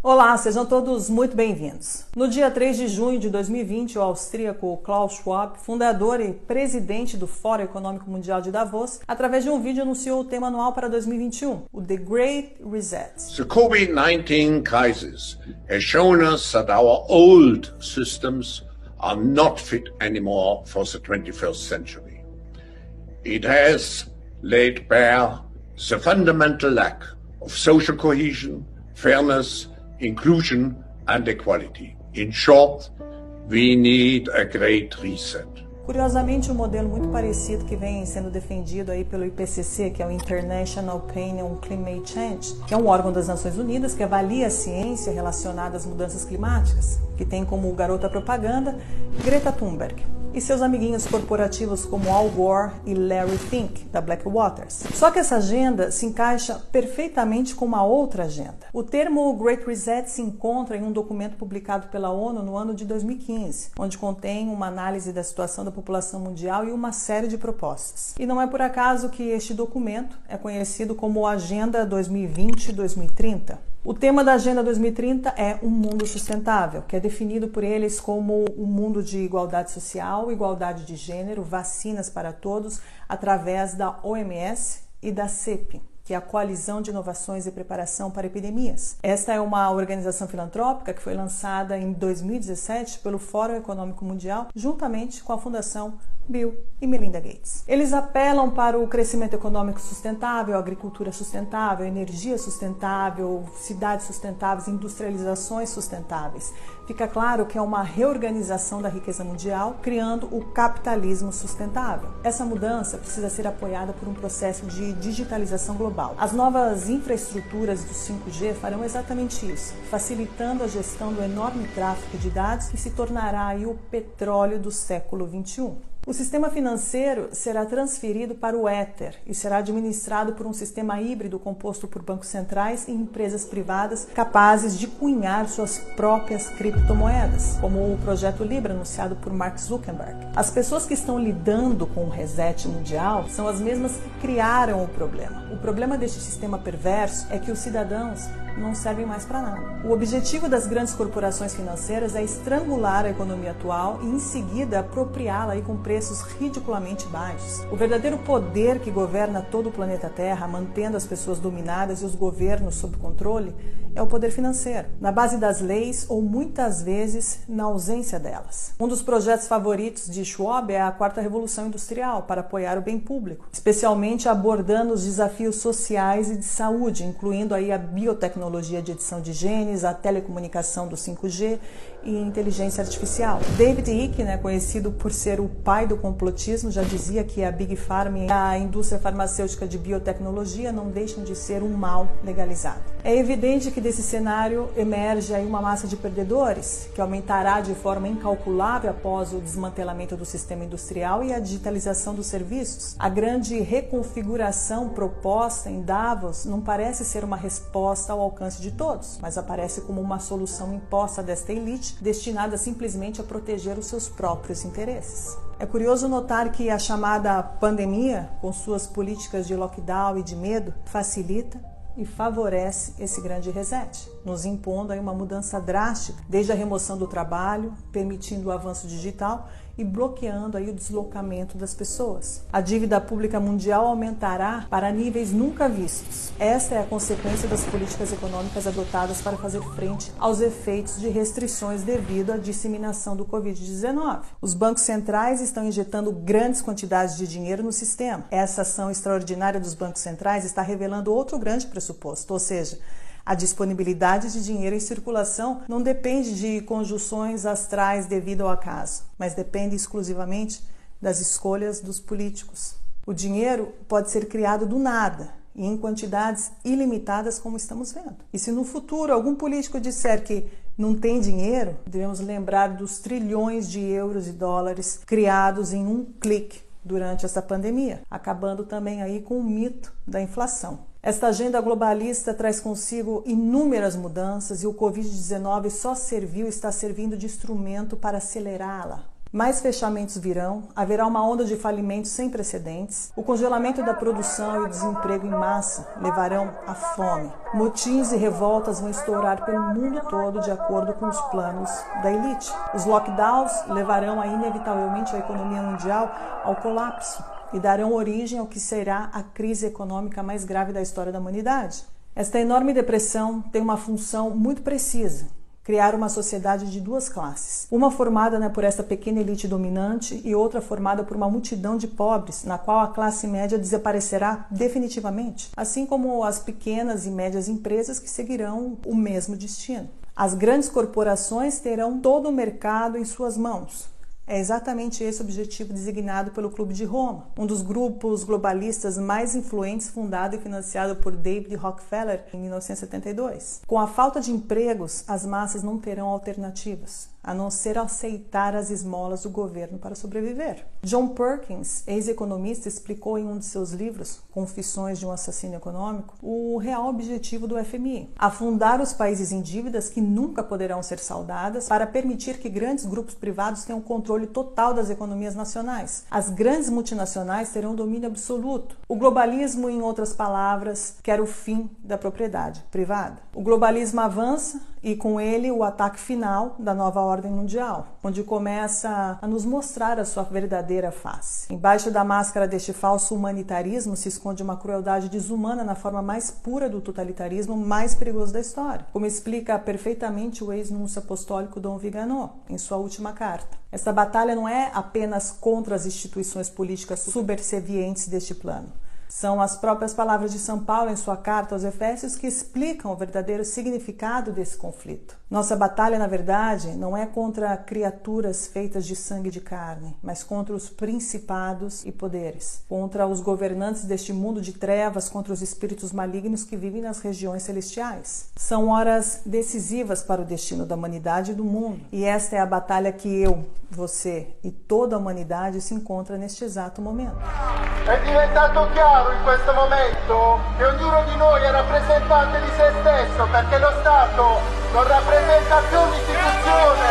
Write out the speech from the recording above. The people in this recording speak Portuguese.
Olá, sejam todos muito bem-vindos. No dia 3 de junho de 2020, o austríaco Klaus Schwab, fundador e presidente do Fórum Econômico Mundial de Davos, através de um vídeo anunciou o tema anual para 2021, o The Great Reset. The COVID-19 crisis has shown us that our old systems are not fit anymore for the 21st century. It has laid bare the fundamental lack of social cohesion, fairness, inclusion and equality. In short, we need a great reset. Curiosamente, um modelo muito parecido que vem sendo defendido aí pelo IPCC, que é o International Panel on Climate Change, que é um órgão das Nações Unidas que avalia a ciência relacionada às mudanças climáticas, que tem como garota propaganda Greta Thunberg e seus amiguinhos corporativos como Al Gore e Larry Fink, da Blackwater. Só que essa agenda se encaixa perfeitamente com uma outra agenda. O termo Great Reset se encontra em um documento publicado pela ONU no ano de 2015, onde contém uma análise da situação da população mundial e uma série de propostas. E não é por acaso que este documento é conhecido como Agenda 2020-2030. O tema da Agenda 2030 é um mundo sustentável, que é definido por eles como um mundo de igualdade social, igualdade de gênero, vacinas para todos, através da OMS e da CEPI, que é a Coalizão de Inovações e Preparação para Epidemias. Esta é uma organização filantrópica que foi lançada em 2017 pelo Fórum Econômico Mundial, juntamente com a Fundação Bill e Melinda Gates. Eles apelam para o crescimento econômico sustentável, agricultura sustentável, energia sustentável, cidades sustentáveis, industrializações sustentáveis. Fica claro que é uma reorganização da riqueza mundial, criando o capitalismo sustentável. Essa mudança precisa ser apoiada por um processo de digitalização global. As novas infraestruturas do 5G farão exatamente isso, facilitando a gestão do enorme tráfego de dados que se tornará aí o petróleo do século XXI. O sistema financeiro será transferido para o Ether e será administrado por um sistema híbrido composto por bancos centrais e empresas privadas capazes de cunhar suas próprias criptomoedas, como o projeto Libra anunciado por Mark Zuckerberg. As pessoas que estão lidando com o reset mundial são as mesmas que criaram o problema. O problema deste sistema perverso é que os cidadãos não servem mais para nada. O objetivo das grandes corporações financeiras é estrangular a economia atual e, em seguida, apropriá-la aí com preços ridiculamente baixos. O verdadeiro poder que governa todo o planeta Terra, mantendo as pessoas dominadas e os governos sob controle, é o poder financeiro, na base das leis ou muitas vezes na ausência delas. Um dos projetos favoritos de Schwab é a Quarta Revolução Industrial para apoiar o bem público, especialmente abordando os desafios sociais e de saúde, incluindo aí a biotecnologia de edição de genes, a telecomunicação do 5G e inteligência artificial. David Icke, conhecido por ser o pai do complotismo, já dizia que a Big Pharma e a indústria farmacêutica de biotecnologia não deixam de ser um mal legalizado. É evidente que desse cenário emerge aí uma massa de perdedores, que aumentará de forma incalculável após o desmantelamento do sistema industrial e a digitalização dos serviços. A grande reconfiguração proposta em Davos não parece ser uma resposta ao alcance de todos, mas aparece como uma solução imposta desta elite, destinada simplesmente a proteger os seus próprios interesses. É curioso notar que a chamada pandemia, com suas políticas de lockdown e de medo, facilita e favorece esse grande reset, nos impondo aí uma mudança drástica, desde a remoção do trabalho, permitindo o avanço digital e bloqueando aí o deslocamento das pessoas. A dívida pública mundial aumentará para níveis nunca vistos. Esta é a consequência das políticas econômicas adotadas para fazer frente aos efeitos de restrições devido à disseminação do Covid-19. Os bancos centrais estão injetando grandes quantidades de dinheiro no sistema. Essa ação extraordinária dos bancos centrais está revelando outro grande pressuposto, ou seja, a disponibilidade de dinheiro em circulação não depende de conjunções astrais devido ao acaso, mas depende exclusivamente das escolhas dos políticos. O dinheiro pode ser criado do nada e em quantidades ilimitadas, como estamos vendo. E se no futuro algum político disser que não tem dinheiro, devemos lembrar dos trilhões de euros e dólares criados em um clique durante essa pandemia, acabando também aí com o mito da inflação. Esta agenda globalista traz consigo inúmeras mudanças e o Covid-19 só serviu e está servindo de instrumento para acelerá-la. Mais fechamentos virão, haverá uma onda de falimentos sem precedentes, o congelamento da produção e o desemprego em massa levarão à fome. Motins e revoltas vão estourar pelo mundo todo de acordo com os planos da elite. Os lockdowns levarão inevitavelmente a economia mundial ao colapso e darão origem ao que será a crise econômica mais grave da história da humanidade. Esta enorme depressão tem uma função muito precisa: criar uma sociedade de duas classes. Uma formada por esta pequena elite dominante e outra formada por uma multidão de pobres, na qual a classe média desaparecerá definitivamente, assim como as pequenas e médias empresas que seguirão o mesmo destino. As grandes corporações terão todo o mercado em suas mãos. É exatamente esse o objetivo designado pelo Clube de Roma, um dos grupos globalistas mais influentes, fundado e financiado por David Rockefeller em 1972. Com a falta de empregos, as massas não terão alternativas, a não ser aceitar as esmolas do governo para sobreviver. John Perkins, ex-economista, explicou em um de seus livros, Confissões de um Assassino Econômico, o real objetivo do FMI: afundar os países em dívidas que nunca poderão ser saldadas para permitir que grandes grupos privados tenham controle total das economias nacionais. As grandes multinacionais terão domínio absoluto. O globalismo, em outras palavras, quer o fim da propriedade privada. O globalismo avança e com ele o ataque final da nova ordem mundial, onde começa a nos mostrar a sua verdadeira face. Embaixo da máscara deste falso humanitarismo se esconde uma crueldade desumana na forma mais pura do totalitarismo mais perigoso da história, como explica perfeitamente o ex-núncio apostólico Dom Vigano em sua última carta. Esta batalha não é apenas contra as instituições políticas subservientes deste plano. São as próprias palavras de São Paulo em sua carta aos Efésios que explicam o verdadeiro significado desse conflito. Nossa batalha, na verdade, não é contra criaturas feitas de sangue e de carne, mas contra os principados e poderes, contra os governantes deste mundo de trevas, contra os espíritos malignos que vivem nas regiões celestiais. São horas decisivas para o destino da humanidade e do mundo, e esta é a batalha que eu, você e toda a humanidade se encontra neste exato momento. È diventato chiaro in questo momento che ognuno di noi è rappresentante di se stesso, perché lo Stato non rappresenta più un'istituzione,